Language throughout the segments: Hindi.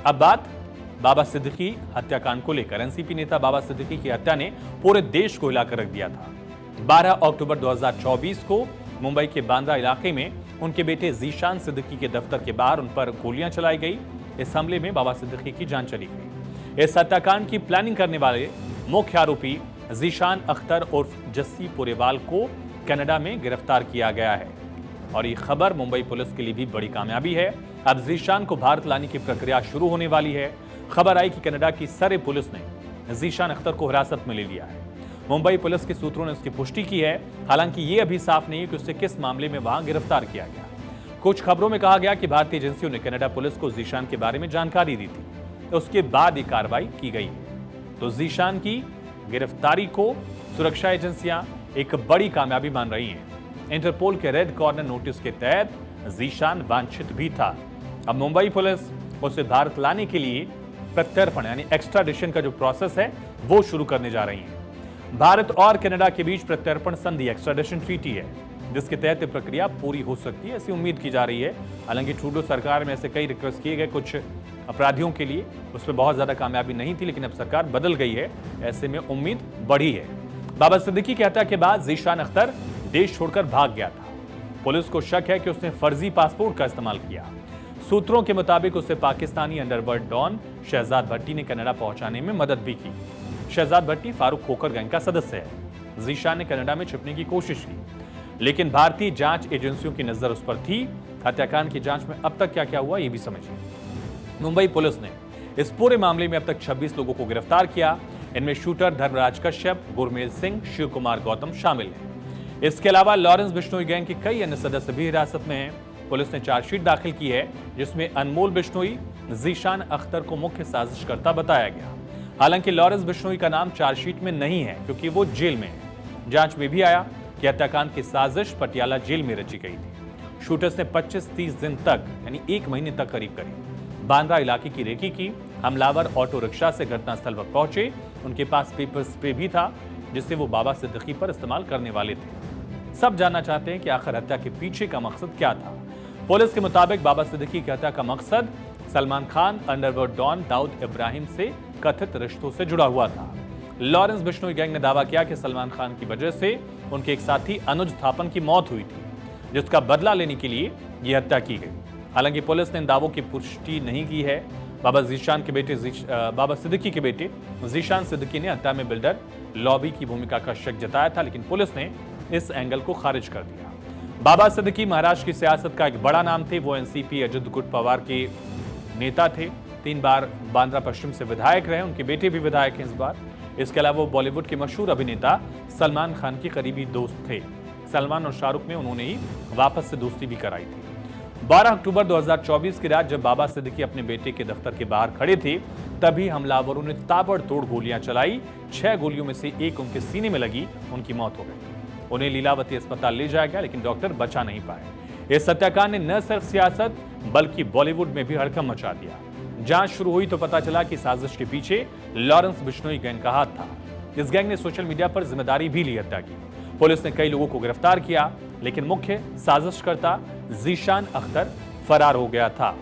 अब बात बाबा सिद्दीकी हत्याकांड को लेकर। एनसीपी नेता बाबा सिद्दीकी की हत्या ने पूरे देश को हिलाकर रख दिया था। 12 अक्टूबर 2024 को मुंबई के बांद्रा इलाके में उनके बेटे जीशान सिद्दीकी के दफ्तर के बाहर उन पर गोलियां चलाई गई। इस हमले में बाबा सिद्दीकी की जान चली गई। इस हत्याकांड की प्लानिंग करने वाले मुख्य आरोपी जीशान अख्तर उर्फ जस्सी पुरेवाल को कनाडा में गिरफ्तार किया गया है और ये खबर मुंबई पुलिस के लिए भी बड़ी कामयाबी है। अब जीशान को भारत लाने की प्रक्रिया शुरू होने वाली है। खबर आई कि कनाडा की सरे पुलिस ने जीशान अख्तर को हिरासत में ले लिया है। मुंबई पुलिस के सूत्रों ने उसकी पुष्टि की है। हालांकि ये अभी साफ नहीं है कि उसे किस मामले में वहां गिरफ्तार किया गया। कुछ खबरों में कहा गया कि भारतीय एजेंसियों ने कनाडा पुलिस को जीशान के बारे में जानकारी दी थी, तो उसके बाद ये कार्रवाई की गई। तो जीशान की गिरफ्तारी को सुरक्षा एजेंसियां एक बड़ी कामयाबी मान रही हैं। इंटरपोल के रेड कॉर्नर नोटिस के तहत जीशान वांछित भी था। अब मुंबई पुलिस उसे भारत लाने के लिए प्रत्यर्पण यानी एक्स्ट्राडिशन का जो प्रोसेस है वो शुरू करने जा रही है। भारत और कनाडा के बीच प्रत्यर्पण संधि एक्स्ट्राडिशन ट्रीटी है, जिसके तहत ये प्रक्रिया पूरी हो सकती है, ऐसी उम्मीद की जा रही है। हालांकि ट्रूडो सरकार में ऐसे कई रिक्वेस्ट किए गए कुछ अपराधियों के लिए, उसमें बहुत ज्यादा कामयाबी नहीं थी, लेकिन अब सरकार बदल गई है, ऐसे में उम्मीद बढ़ी है। बाबा सिद्दीकी की हत्या के बाद जीशान अख्तर देश छोड़कर भाग गया था। पुलिस को शक है कि उसने फर्जी पासपोर्ट का इस्तेमाल किया। सूत्रों के मुताबिक उसे पाकिस्तानी अंडरवर्ल्ड डॉन शहजाद भट्टी ने कनाडा पहुंचाने में मदद भी की। शहजाद भट्टी फारूक खोकर गैंग का सदस्य है। जीशान ने कनाडा में छिपने की कोशिश की, लेकिन भारतीय जांच एजेंसियों की नजर उस पर थी। हत्याकांड की जांच में अब तक क्या क्या हुआ ये भी समझिए। मुंबई पुलिस ने इस पूरे मामले में अब तक 26 लोगों को गिरफ्तार किया। इनमें शूटर धर्मराज कश्यप, गुरमेल सिंह, शिव कुमार गौतम शामिल हैं। इसके अलावा लॉरेंस बिश्नोई गैंग के कई अन्य सदस्य भी हिरासत में हैं। पुलिस ने चार्जशीट दाखिल की है, जिसमें अनमोल बिश्नोई जीशान अख्तर को मुख्य साजिशकर्ता बताया गया। हालांकि लॉरेंस बिश्नोई का नाम चार्जशीट में नहीं है, क्योंकि वो जेल में है। जांच में भी आया कि हत्याकांड की साजिश पटियाला जेल में रची गई थी। शूटर्स ने 25-30 दिन तक यानी 1 महीने तक करीब बांद्रा इलाके की रेकी की। हमलावर ऑटो रिक्शा से घटनास्थल पर पहुंचे। उनके पास पेपर स्प्रे भी था, जिसे वो बाबा सिद्दीकी पर इस्तेमाल करने वाले थे। सब जानना चाहते हैं कि आखिर हत्या के पीछे का मकसद क्या था। पुलिस के मुताबिक बाबा सिद्दीकी की हत्या का मकसद सलमान खान अंडरवर्ल्ड डॉन दाऊद इब्राहिम से कथित रिश्तों से जुड़ा हुआ था। लॉरेंस बिश्नोई गैंग ने दावा किया कि सलमान खान की वजह से उनके एक साथी अनुज थापन की मौत हुई थी, जिसका बदला लेने के लिए यह हत्या की गई। हालांकि पुलिस ने इन दावों की पुष्टि नहीं की है। बाबा सिद्दीकी के बेटे जीशान सिद्दीकी ने हत्या में बिल्डर लॉबी की भूमिका का शक जताया था, लेकिन पुलिस ने इस एंगल को खारिज कर दिया। बाबा सिद्दीकी महाराष्ट्र की सियासत का एक बड़ा नाम थे। वो एनसीपी अजित गुट पवार के नेता थे। 3 बार बांद्रा पश्चिम से विधायक रहे। उनके बेटे भी विधायक हैं इस बार। इसके अलावा वो बॉलीवुड के मशहूर अभिनेता सलमान खान के करीबी दोस्त थे। सलमान और शाहरुख में उन्होंने ही वापस से दोस्ती भी कराई थी। 12 अक्टूबर 2024 की रात जब बाबा सिद्दीकी अपने बेटे के दफ्तर के बाहर खड़े थे, तभी हमलावरों ने ताबड़तोड़ गोलियां चलाई। 6 गोलियों में से एक उनके सीने में लगी, उनकी मौत हो गई। उन्हें लीलावती अस्पताल ले जाया गया, लेकिन डॉक्टर बचा नहीं पाए। इस हत्याकांड ने न सिर्फ सियासत बल्कि बॉलीवुड में भी हड़कंप मचा दिया। जांच शुरू हुई तो पता चला कि साजिश के पीछे लॉरेंस बिश्नोई गैंग का हाथ था। इस गैंग ने सोशल मीडिया पर जिम्मेदारी भी ली हत्या की। पुलिस ने कई लोगों को गिरफ्तार किया, लेकिन मुख्य साजिशकर्ता जीशान अख्तर फरार हो गया था।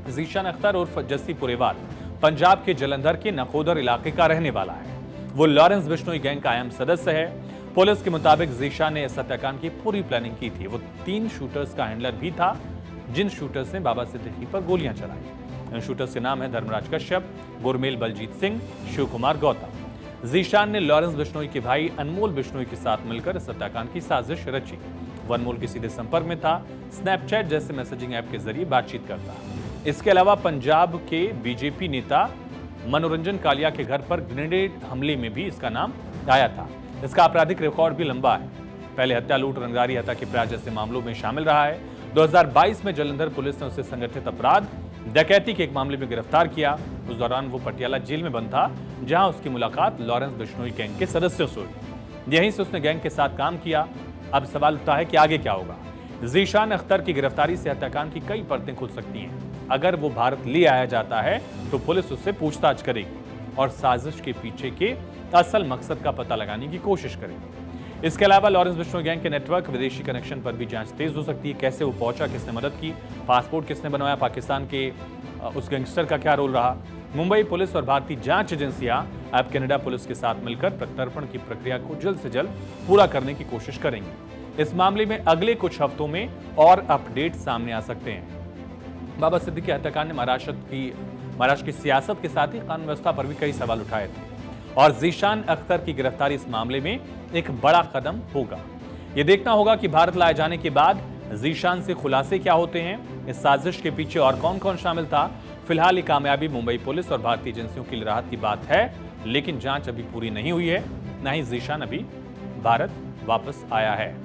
जीशान अख्तर उर्फ जस्सी पुरेवाल पंजाब के जलंधर के नकोदर इलाके का रहने वाला है। वो लॉरेंस बिश्नोई गैंग का अहम सदस्य है। पुलिस के मुताबिक जीशान ने इस हत्याकांड की पूरी प्लानिंग की थी। वो 3 शूटर्स का हैंडलर भी था, जिन शूटर्स ने बाबा सिद्दीकी पर गोलियां चलाई। इन शूटर्स के नाम है धर्मराज कश्यप, गुरमेल बलजीत सिंह, शिव कुमार गौतम। जीशान ने लॉरेंस बिश्नोई के भाई अनमोल बिश्नोई के साथ मिलकर इस हत्याकांड की साजिश रची। वो अनमोल के सीधे संपर्क में था, स्नैपचैट जैसे मैसेजिंग ऐप के जरिए बातचीत करता। इसके अलावा पंजाब के बीजेपी नेता मनोरंजन कालिया के घर पर ग्रेनेड हमले में भी इसका नाम आया था। इसका आपराधिक रिकॉर्ड भी लंबा है। पहले हत्या, लूट, रंगदारी, हत्या के प्रयास जैसे मामलों में शामिल रहा है। 2022 में जलंधर पुलिस ने उसे संगठित अपराध डकैती के एक मामले में गिरफ्तार किया। उस दौरान वो पटियाला जेल में बंद था, जहां उसकी मुलाकात लॉरेंस बिश्नोई गैंग के सदस्यों से हुई। यहीं से उसने गैंग के साथ काम किया। अब सवाल उठता है कि आगे क्या होगा। जीशान अख्तर की गिरफ्तारी से हत्याकांड की कई परतें खुल सकती हैं। अगर वो भारत ले आया जाता है तो पुलिस उससे पूछताछ करेगी और साजिश के पीछे के असल मकसद का पता लगाने की कोशिश करेगी। इसके अलावा लॉरेंस बिश्नोई गैंग के नेटवर्क, विदेशी कनेक्शन पर भी जांच तेज हो सकती है। कैसे वो पहुंचा, किसने मदद की, पासपोर्ट किसने बनवाया, पाकिस्तान के उस गैंगस्टर का क्या रोल रहा। मुंबई पुलिस और भारतीय जांच एजेंसियां अब कनाडा पुलिस के साथ मिलकर प्रत्यर्पण की प्रक्रिया को जल्द से जल्द पूरा करने की कोशिश करेंगी। इस मामले में अगले कुछ हफ्तों में और अपडेट सामने आ सकते हैं। बाबा सिद्दीकी हत्याकांड ने महाराष्ट्र की सियासत के साथ ही कानून व्यवस्था पर भी कई सवाल उठाए थे और जीशान अख्तर की गिरफ्तारी इस मामले में एक बड़ा कदम होगा। यह देखना होगा कि भारत लाए जाने के बाद जीशान से खुलासे क्या होते हैं, इस साजिश के पीछे और कौन कौन शामिल था। फिलहाल ये कामयाबी मुंबई पुलिस और भारतीय एजेंसियों के लिए राहत की बात है, लेकिन जांच अभी पूरी नहीं हुई है, न ही जीशान अभी भारत वापस आया है।